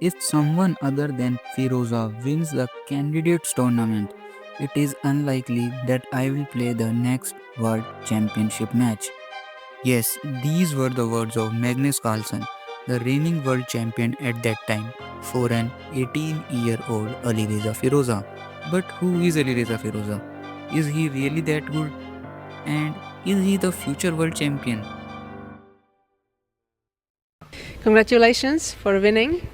If someone other than Firouzja wins the candidates tournament, it is unlikely that I will play the next World Championship match. Yes, these were the words of Magnus Carlsen, the reigning world champion at that time, for an 18-year-old Alireza Firouzja. But who is Alireza Firouzja? Is he really that good? And is he the future world champion? Congratulations for winning.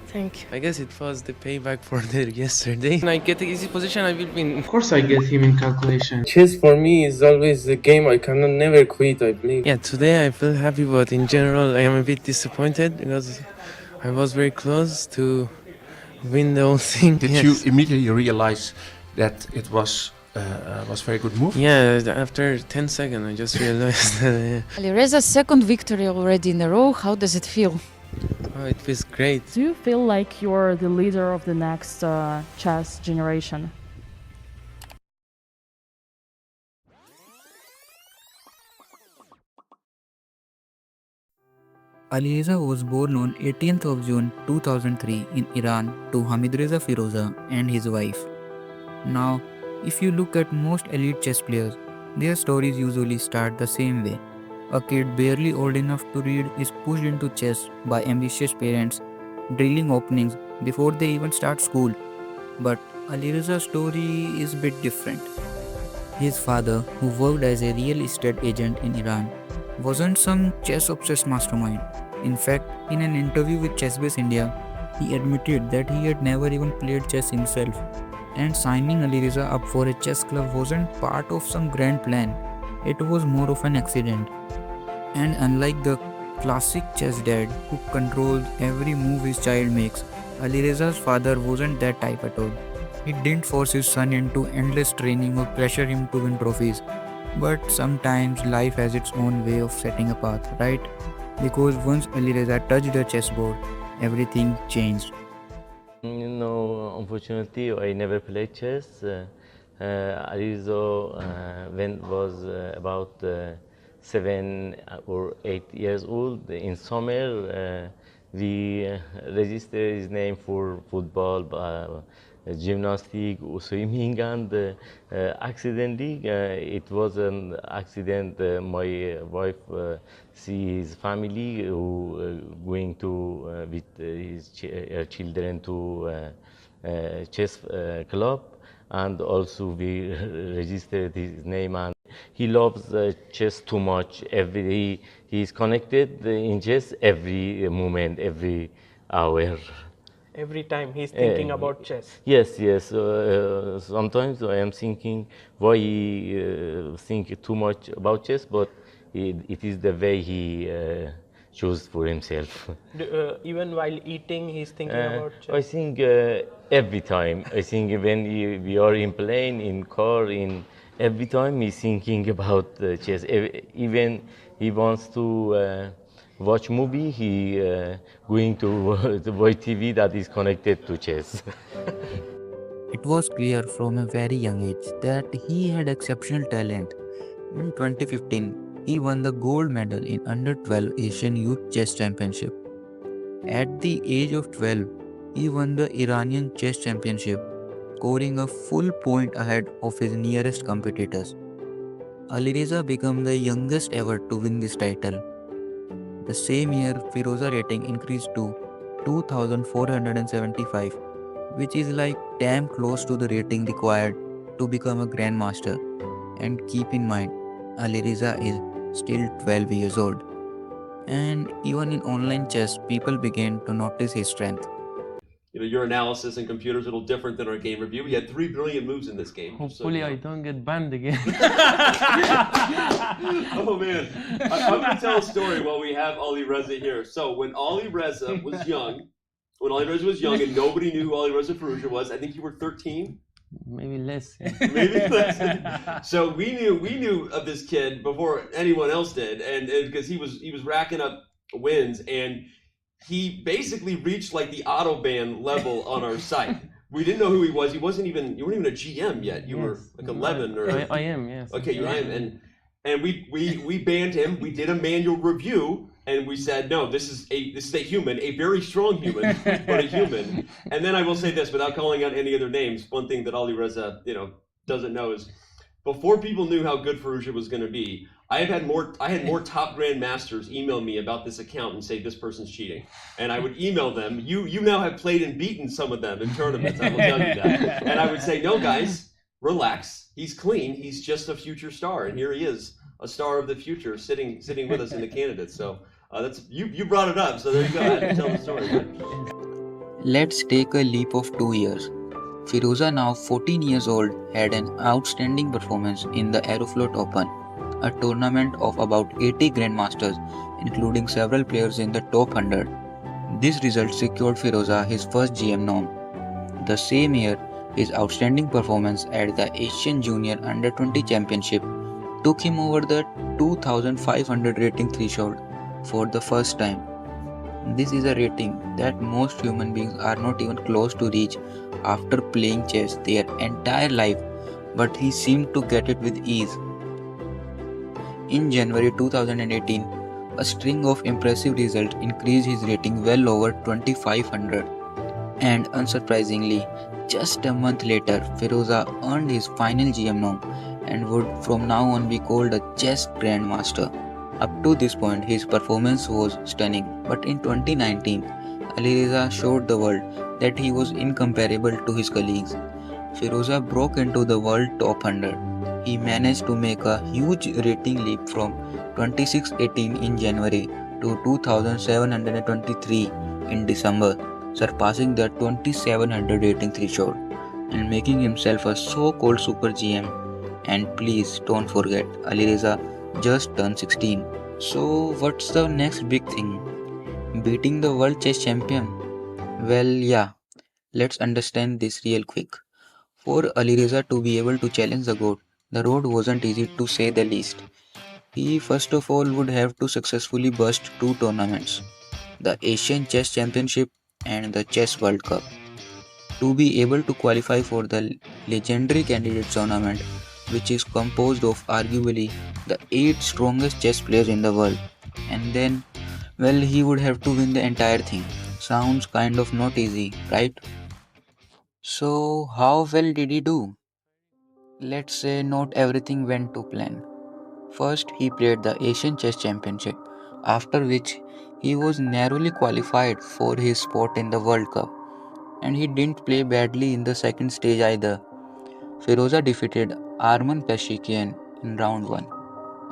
Thank you. I guess it was the payback for the yesterday. When I get an easy position, I will win. Of course I get him in calculation. Chess for me is always a game I cannot never quit, I believe. Yeah, today I feel happy, but in general I am a bit disappointed because I was very close to win the whole thing. Did you immediately realize that it was very good move? Yeah, after 10 seconds I just realized that Alireza's second victory already in a row. How does it feel? it was great. Do you feel like you're the leader of the next chess generation? Alireza was born on 18th of June 2003 in Iran to Hamidreza Firouzja and his wife. Now, if you look at most elite chess players, their stories usually start the same way. A kid barely old enough to read is pushed into chess by ambitious parents, drilling openings before they even start school. But Alireza's story is a bit different. His father, who worked as a real estate agent in Iran, wasn't some chess obsessed mastermind. In fact, in an interview with ChessBase India, he admitted that he had never even played chess himself, and signing Alireza up for a chess club wasn't part of some grand plan, it was more of an accident. And unlike the classic chess dad who controls every move his child makes, Alireza's father wasn't that type at all. He didn't force his son into endless training or pressure him to win trophies. But sometimes life has its own way of setting a path, right? Because once Alireza touched the chessboard, everything changed. No, unfortunately, I never played chess. Alizo, when was about 7 or 8 years old, in summer, we registered his name for football, gymnastics, swimming, and accidentally, it was an accident. My wife see his family who going to with her children to chess club, and also we registered his name, and he loves chess too much. He is connected in chess every moment, every hour. Every time he's thinking about chess. Yes, yes. Sometimes I am thinking why he think too much about chess, but it is the way he chose for himself. Even while eating, he's thinking about chess. I think every time. I think when we are in plane, in car, in every time he's thinking about chess. Even he wants to watch movie, he going to the watch TV that is connected to chess. It was clear from a very young age that he had exceptional talent. In 2015, he won the gold medal in Under 12 Asian Youth Chess Championship. At the age of 12, he won the Iranian Chess Championship, scoring a full point ahead of his nearest competitors. Alireza became the youngest ever to win this title. The same year, Firouzja rating increased to 2475, which is like damn close to the rating required to become a grandmaster. And keep in mind, Alireza is still 12 years old. And even in online chess, people began to notice his strength. Your analysis and computers are a little different than our game review. We had 3 brilliant moves in this game. Hopefully I don't get banned again. Oh man, I'm going to tell a story while we have Alireza here. So when Alireza was young, and nobody knew who Alireza Firouzja was, I think you were 13. Maybe less. Yeah. Maybe less. So we knew of this kid before anyone else did, and because he was racking up wins, and he basically reached like the autobahn level on our site. We didn't know who he was. You weren't even a GM yet. You were like 11 or. I am, yes. Okay, you am, and we banned him. We did a manual review, and we said, no, this is a human, a very strong human, but a human. And then I will say this, without calling out any other names, one thing that Alireza, doesn't know is, before people knew how good Firouzja was going to be, I had more top grandmasters email me about this account and say this person's cheating, and I would email them. You now have played and beaten some of them in tournaments. I will tell you that. And I would say, no, guys, relax. He's clean. He's just a future star, and here he is, a star of the future, sitting with us in the candidates. So that's you brought it up. So there you go. I had to tell the story. Let's take a leap of 2 years. Firouzja, now 14 years old, had an outstanding performance in the Aeroflot Open, a tournament of about 80 grandmasters, including several players in the top 100. This result secured Firouzja his first GM nom. The same year, his outstanding performance at the Asian Junior Under-20 Championship took him over the 2500 rating threshold for the first time. This is a rating that most human beings are not even close to reach after playing chess their entire life, but he seemed to get it with ease. In January 2018, a string of impressive results increased his rating well over 2500. And unsurprisingly, just a month later, Firouzja earned his final GM nom and would from now on be called a chess grandmaster. Up to this point, his performance was stunning, but in 2019, Alireza showed the world that he was incomparable to his colleagues. Firouzja broke into the world top 100. He managed to make a huge rating leap from 2618 in January to 2723 in December, surpassing the 2700 rating threshold and making himself a so-called super GM. And please don't forget, Alireza just turned 16. So what's the next big thing? Beating the world chess champion? Well, yeah, let's understand this real quick. For Alireza to be able to challenge the GOAT, the road wasn't easy to say the least. He first of all would have to successfully burst two tournaments, the Asian Chess Championship and the Chess World Cup. To be able to qualify for the legendary candidates tournament, which is composed of arguably the 8 strongest chess players in the world, and then, well, he would have to win the entire thing. Sounds kind of not easy, right? So, how well did he do? Let's say not everything went to plan. First, he played the Asian Chess Championship, after which he was narrowly qualified for his spot in the World Cup, and he didn't play badly in the second stage either. Firouzja defeated Arman Pashikian in round 1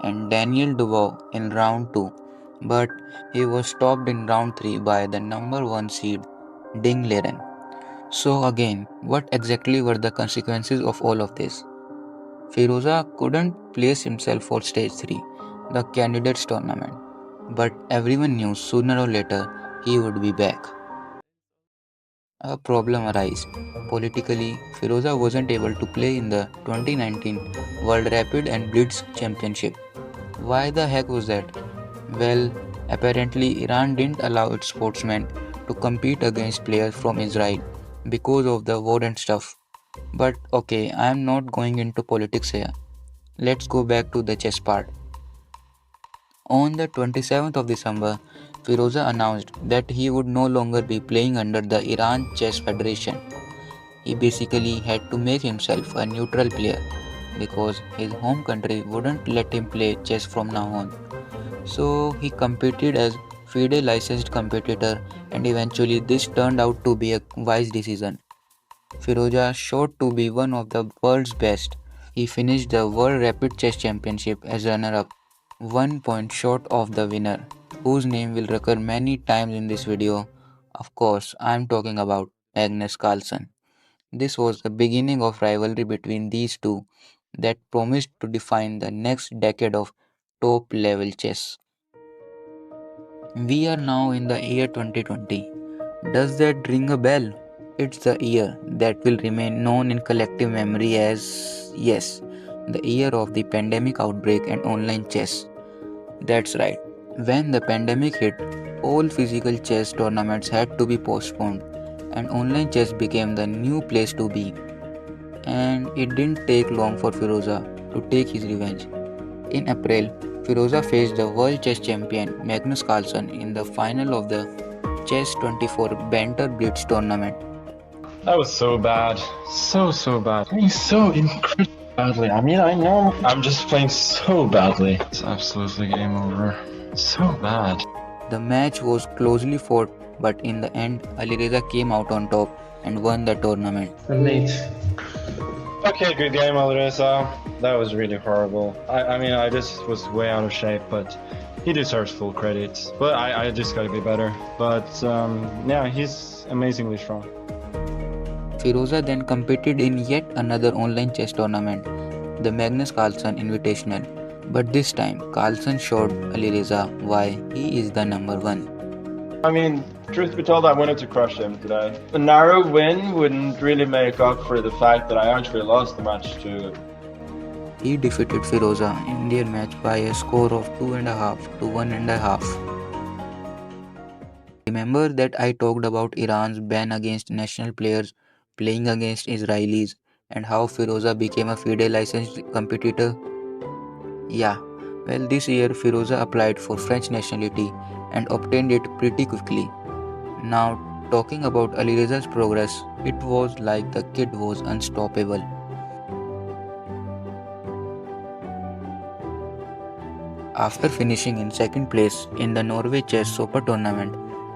and Daniel Dubois in round 2, but he was stopped in round 3 by the number 1 seed Ding Liren. So again, what exactly were the consequences of all of this? Firouzja couldn't place himself for stage 3, the candidates tournament, but everyone knew sooner or later he would be back. A problem arose. Politically, Firouzja wasn't able to play in the 2019 World Rapid and Blitz Championship. Why the heck was that? Well, apparently Iran didn't allow its sportsmen to compete against players from Israel because of the war and stuff. But okay, I am not going into politics here. Let's go back to the chess part. On the 27th of December, Firouzja announced that he would no longer be playing under the Iran Chess Federation. He basically had to make himself a neutral player because his home country wouldn't let him play chess from now on. So he competed as FIDE licensed competitor, and eventually this turned out to be a wise decision. Firouzja showed to be one of the world's best. He finished the World Rapid Chess Championship as runner-up, 1 point short of the winner, whose name will recur many times in this video. Of course, I am talking about Magnus Carlsen. This was the beginning of rivalry between these two that promised to define the next decade of top-level chess. We are now in the year 2020. Does that ring a bell? It's the year that will remain known in collective memory as, yes, the year of the pandemic outbreak and online chess. That's right. When the pandemic hit, all physical chess tournaments had to be postponed, and online chess became the new place to be. And it didn't take long for Firouzja to take his revenge. In April, Firouzja faced the world chess champion Magnus Carlsen in the final of the Chess 24 Banter Blitz tournament. That was so bad. So bad. Playing so incredibly badly. I mean, I know I'm just playing so badly. It's absolutely game over. So bad. The match was closely fought, but in the end, Alireza came out on top and won the tournament. Mate. Okay, good game, Alireza. That was really horrible. I mean, I just was way out of shape, but he deserves full credit. But I just gotta be better. But yeah, he's amazingly strong. Firouzja then competed in yet another online chess tournament, the Magnus Carlsen Invitational. But this time, Carlsen showed Alireza why he is the number one. I mean, truth be told, I wanted to crush him today. A narrow win wouldn't really make up for the fact that I actually lost the match to. He defeated Firouzja in their match by a score of 2.5 to 1.5. Remember that I talked about Iran's ban against national players playing against Israelis and how Firouzja became a FIDE licensed competitor? Yeah, well, this year Firouzja applied for French nationality and obtained it pretty quickly. Now, talking about Alireza's progress, it was like the kid was unstoppable. After finishing in second place in the Norway Chess Super Tournament,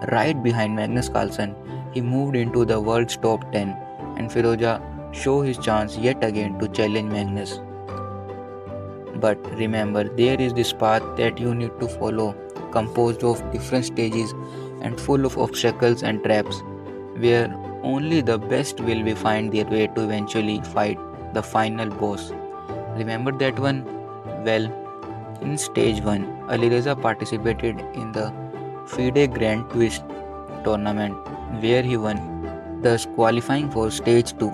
right behind Magnus Carlsen, he moved into the world's top 10, and Firouzja showed his chance yet again to challenge Magnus. But remember, there is this path that you need to follow, composed of different stages and full of obstacles and traps, where only the best will be find their way to eventually fight the final boss. Remember that one? Well, in stage 1, Alireza participated in the FIDE Grand Twist tournament where he won, thus qualifying for stage 2,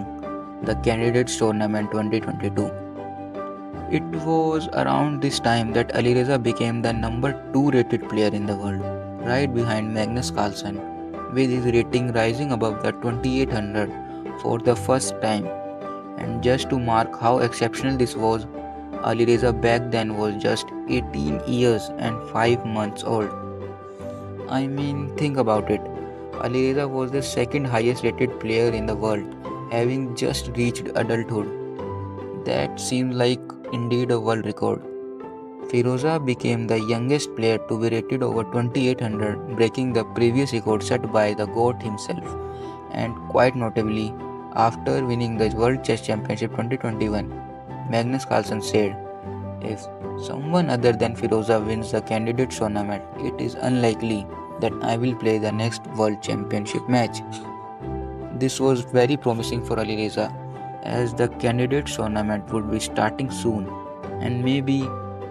the Candidates Tournament 2022. It was around this time that Alireza became the number 2 rated player in the world, right behind Magnus Carlsen, with his rating rising above the 2800 for the first time. And just to mark how exceptional this was, Alireza back then was just 18 years and 5 months old. I mean, think about it. Alireza was the second highest rated player in the world, having just reached adulthood. That seems like indeed a world record. Firouzja became the youngest player to be rated over 2800, breaking the previous record set by the GOAT himself. And quite notably, after winning the World Chess Championship 2021, Magnus Carlsen said, "If someone other than Firouzja wins the Candidates Tournament, it is unlikely that I will play the next World Championship match." This was very promising for Alireza, as the Candidates Tournament would be starting soon, and maybe,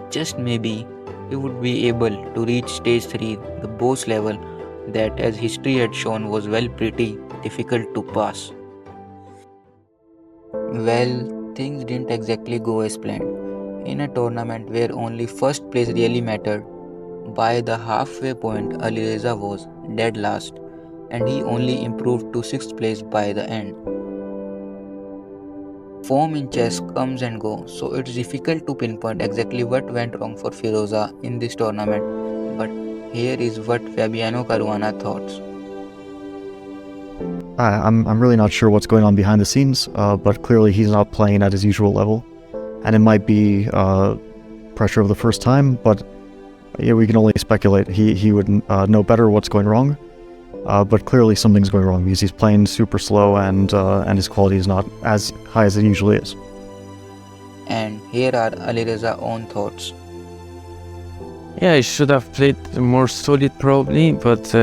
just maybe, he would be able to reach stage 3, the boss level that, as history had shown, was pretty difficult to pass. Well, things didn't exactly go as planned. In a tournament where only first place really mattered, by the halfway point Alireza was dead last, and he only improved to 6th place by the end. Form in chess comes and goes, so it's difficult to pinpoint exactly what went wrong for Firouzja in this tournament, but here is what Fabiano Caruana thoughts. I'm really not sure what's going on behind the scenes, but clearly he's not playing at his usual level, and it might be pressure of the first time, but yeah, we can only speculate. He would know better what's going wrong, but clearly something's going wrong because he's playing super slow and his quality is not as high as it usually is. And here are Alireza's own thoughts. Yeah, I should have played more solid probably, but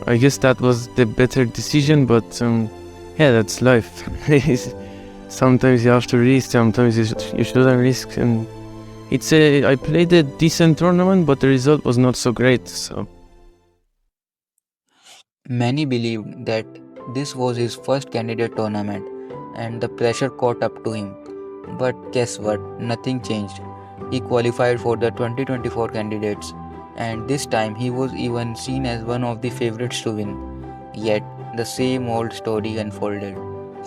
I guess that was the better decision, but yeah, that's life. Sometimes you have to risk, sometimes you shouldn't risk, and I played a decent tournament, but the result was not so great, so. Many believed that this was his first candidate tournament and the pressure caught up to him. But guess what? Nothing changed. He qualified for the 2024 candidates, and this time he was even seen as one of the favorites to win. Yet, the same old story unfolded.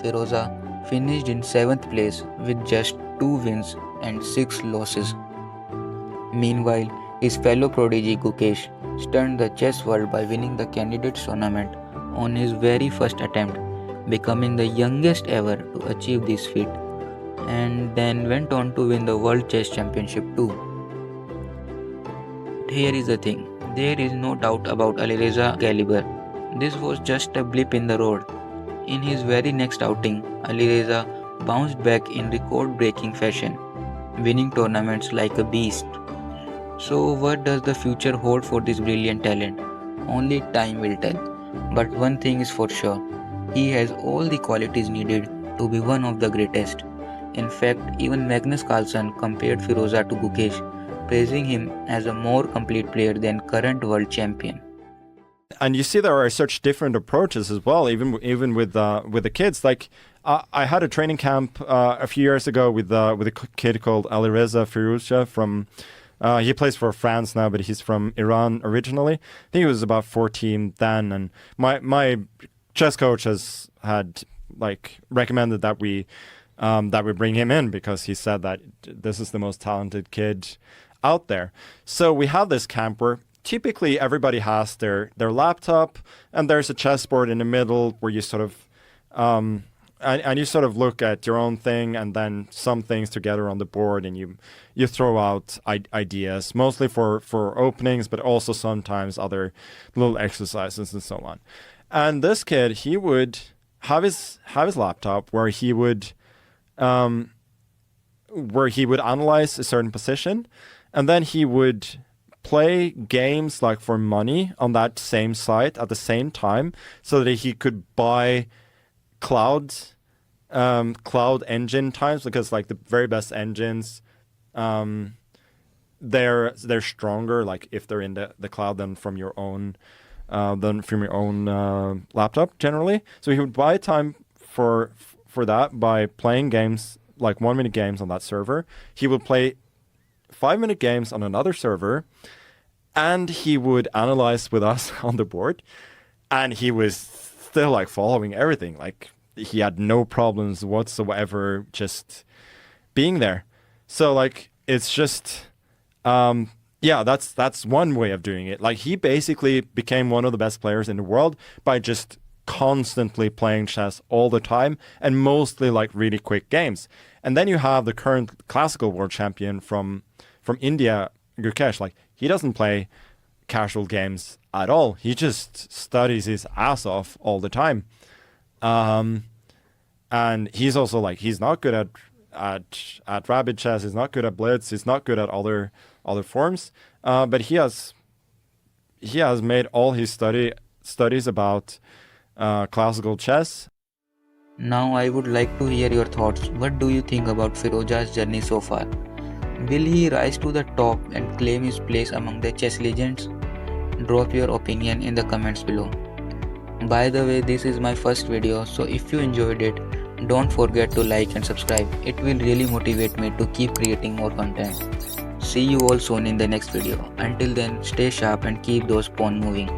Firouzja finished in 7th place with just 2 wins and 6 losses. Meanwhile, his fellow prodigy Gukesh stunned the chess world by winning the candidates tournament on his very first attempt, becoming the youngest ever to achieve this feat, and then went on to win the World Chess Championship too. But here is the thing, there is no doubt about Alireza's caliber. This was just a blip in the road. In his very next outing, Alireza bounced back in record-breaking fashion, winning tournaments like a beast. So what does the future hold for this brilliant talent? Only time will tell. But one thing is for sure, he has all the qualities needed to be one of the greatest. In fact, even Magnus Carlsen compared Firouzja to Gukesh, praising him as a more complete player than current world champion. And you see there are such different approaches as well, even with the kids. Like I had a training camp a few years ago with a kid called Alireza Firouzja from. He plays for France now, but he's from Iran originally. I think he was about 14 then, and my chess coach had recommended that we bring him in because he said that this is the most talented kid out there. So we have this camp where typically everybody has their laptop, and there's a chessboard in the middle where you sort of and you sort of look at your own thing and then some things together on the board, and you throw out ideas, mostly for openings, but also sometimes other little exercises and so on. And this kid, he would have his laptop where he would analyze a certain position, and then he would play games like for money on that same site at the same time, so that he could buy cloud engine times, because like the very best engines, they're stronger like if they're in the cloud than from your own laptop generally. So he would buy time for that by playing games like 1-minute games on that server. He would play 5-minute games on another server, and he would analyze with us on the board, and he was still like following everything. Like he had no problems whatsoever just being there. So like it's just that's one way of doing it. Like he basically became one of the best players in the world by just constantly playing chess all the time, and mostly like really quick games. And then you have the current classical world champion from India, Gukesh. Like he doesn't play casual games at all. He just studies his ass off all the time. And he's also like, he's not good at rapid chess. He's not good at blitz. He's not good at other forms. But he has made all his studies about classical chess. Now I would like to hear your thoughts. What do you think about Firouzja's journey so far? Will he rise to the top and claim his place among the chess legends? Drop your opinion in the comments below. By the way, this is my first video, so if you enjoyed it, don't forget to like and subscribe. It will really motivate me to keep creating more content. See you all soon in the next video. Until then, stay sharp and keep those pawns moving.